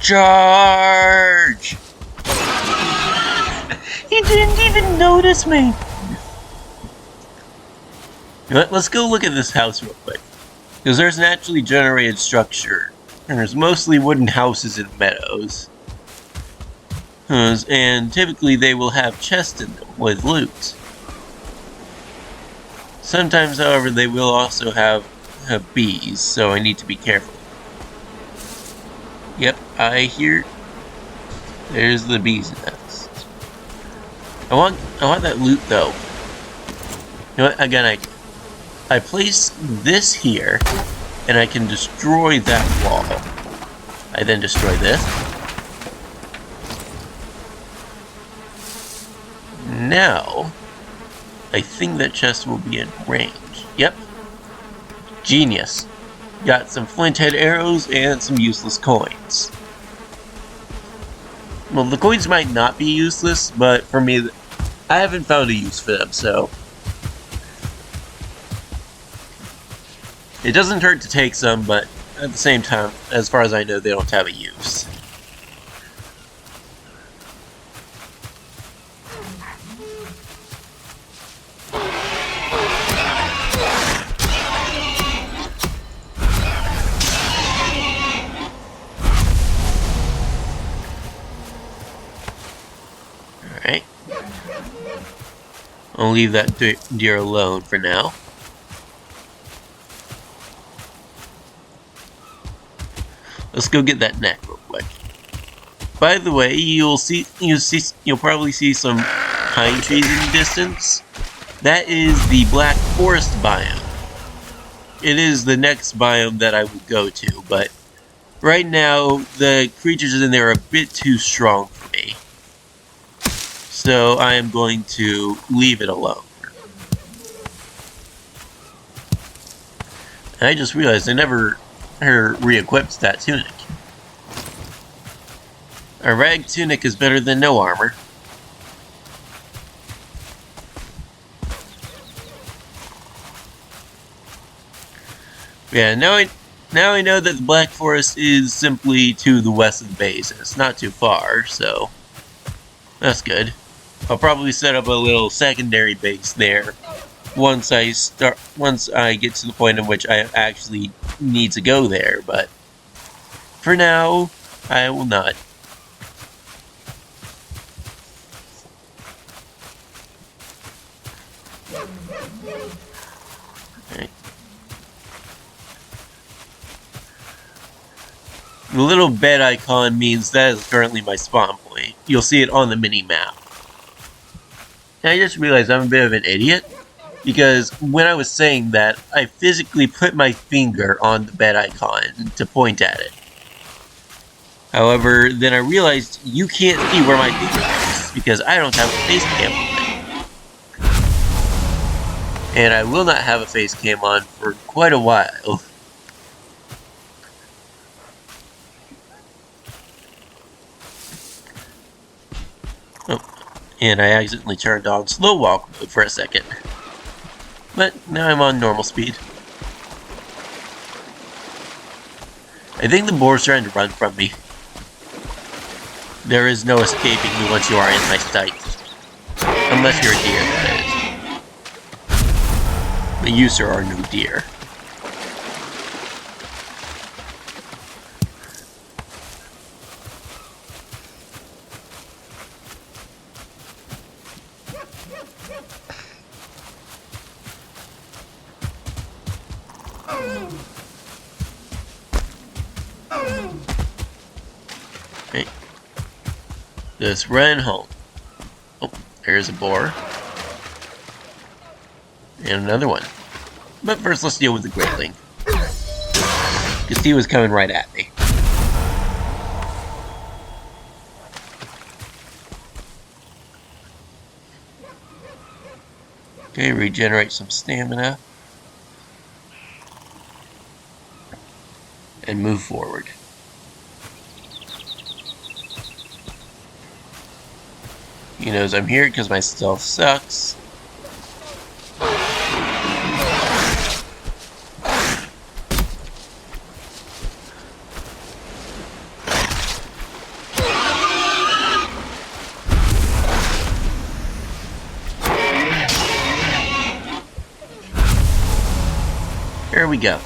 S1: Charge! He didn't even notice me! Let's go look at this house real quick. Because there's a naturally generated structure. And there's mostly wooden houses in meadows. And typically they will have chests in them with loot. Sometimes, however, they will also have bees, so I need to be careful. Yep, I hear. There's the bee's nest. I want that loot though. You know what? Again, I place this here, and I can destroy that wall. I then destroy this. Now, I think that chest will be in range. Yep. Genius. Got some flint head arrows and some useless coins. Well, the coins might not be useless, but for me, I haven't found a use for them, so it doesn't hurt to take some, but at the same time, as far as I know, they don't have a use. Alright. I'll leave that deer alone for now. Let's go get that neck real quick. By the way, you'll probably see some pine trees in the distance. That is the Black Forest biome. It is the next biome that I will go to, but right now the creatures in there are a bit too strong for me. So I am going to leave it alone. And I just realized I never re-equipped that tunic. A rag tunic is better than no armor. Yeah, now I know that the Black Forest is simply to the west of the base, and it's not too far, so that's good. I'll probably set up a little secondary base there once I get to the point in which I actually need to go there, but for now, I will not. Right. The little bed icon means that is currently my spawn point. You'll see it on the mini-map. And I just realized I'm a bit of an idiot, because when I was saying that, I physically put my finger on the bed icon to point at it. However, then I realized you can't see where my finger is, because I don't have a face cam on it. And I will not have a face cam on for quite a while. Oh, and I accidentally turned on slow walk mode for a second. But now I'm on normal speed. I think the boar's trying to run from me. There is no escaping me once you are in my sight. Unless you're a deer, that is. But you, sir, are no deer. Right. Just run home. Oh, there's a boar. And another one. But first, let's deal with the greatling. Because he was coming right at me. Okay, regenerate some stamina. And move forward. He knows I'm here because my stealth sucks. Here we go.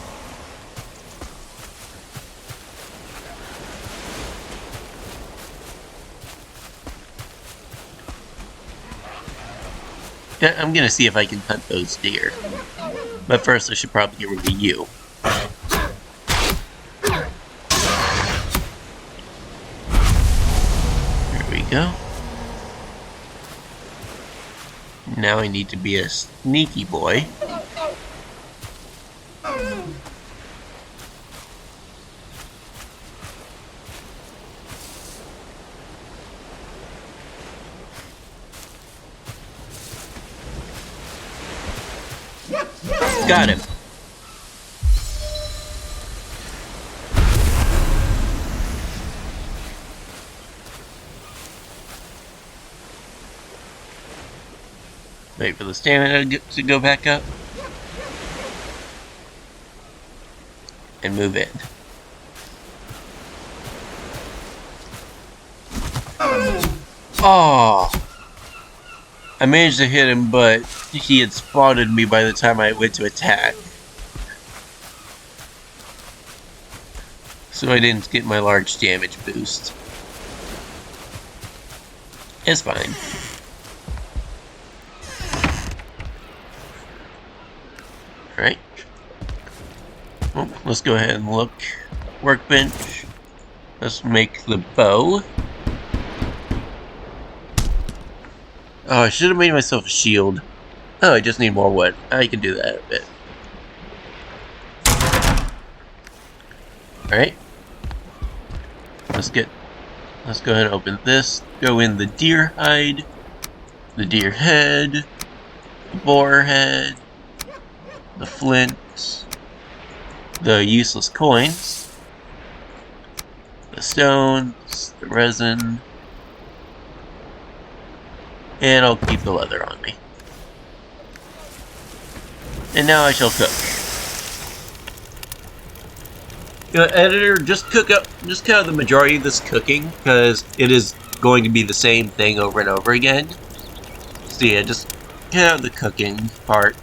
S1: I'm gonna see if I can hunt those deer. But first I should probably get rid of you. There we go. Now I need to be a sneaky boy. Got him. Wait for the stamina to go back up. And move in. Oh! I managed to hit him, but he had spotted me by the time I went to attack. So I didn't get my large damage boost. It's fine. Alright. Well, let's go ahead and look. Workbench. Let's make the bow. Oh, I should have made myself a shield. Oh, I just need more wood. I can do that a bit. Alright. Let's go ahead and open this. Go in the deer hide, the deer head, the boar head, the flint, the useless coins, the stones, the resin, and I'll keep the leather on me. And now I shall cook. You know, editor, just cut out the majority of this cooking, because it is going to be the same thing over and over again. So yeah, just cut out the cooking part.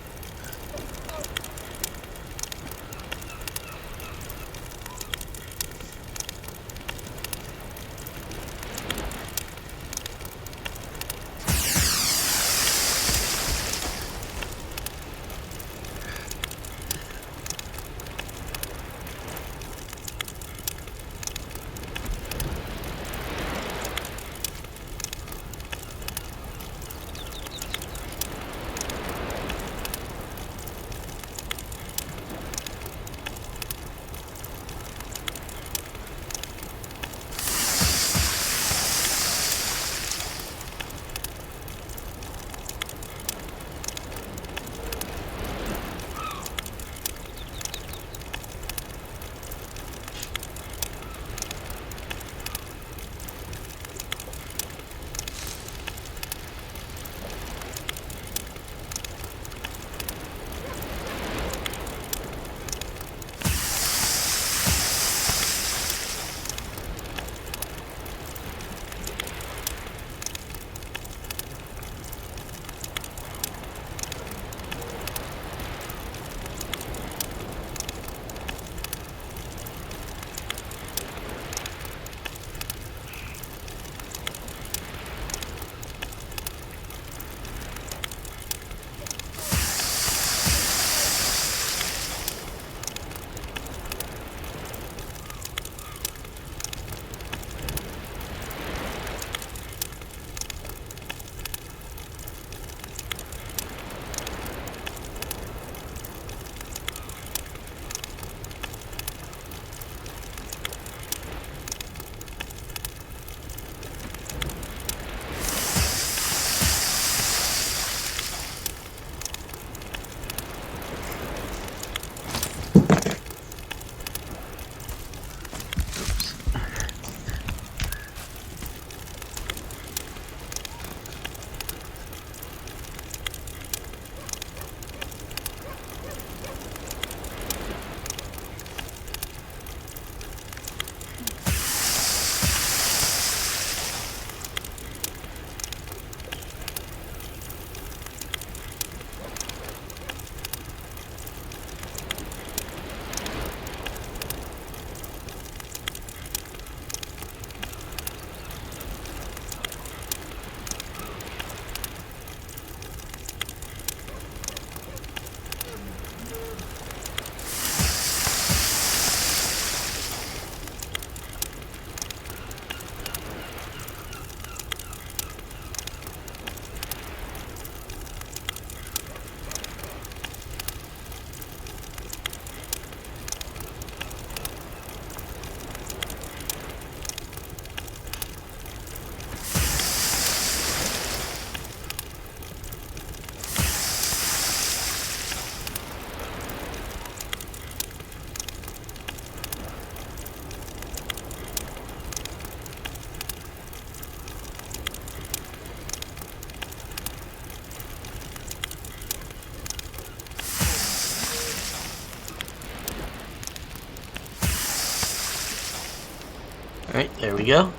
S1: Alright, there we go.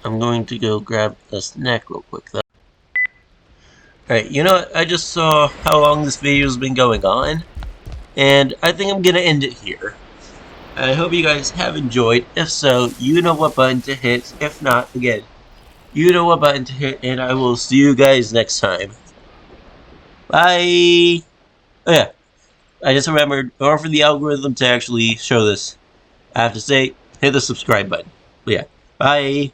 S1: I'm going to go grab a snack real quick though. Alright, you know what? I just saw how long this video's been going on, and I think I'm gonna end it here. I hope you guys have enjoyed. If so, you know what button to hit. If not, again, you know what button to hit, and I will see you guys next time. Bye! Oh yeah, I just remembered, in order for the algorithm to actually show this, I have to say, hit the subscribe button. But yeah, bye!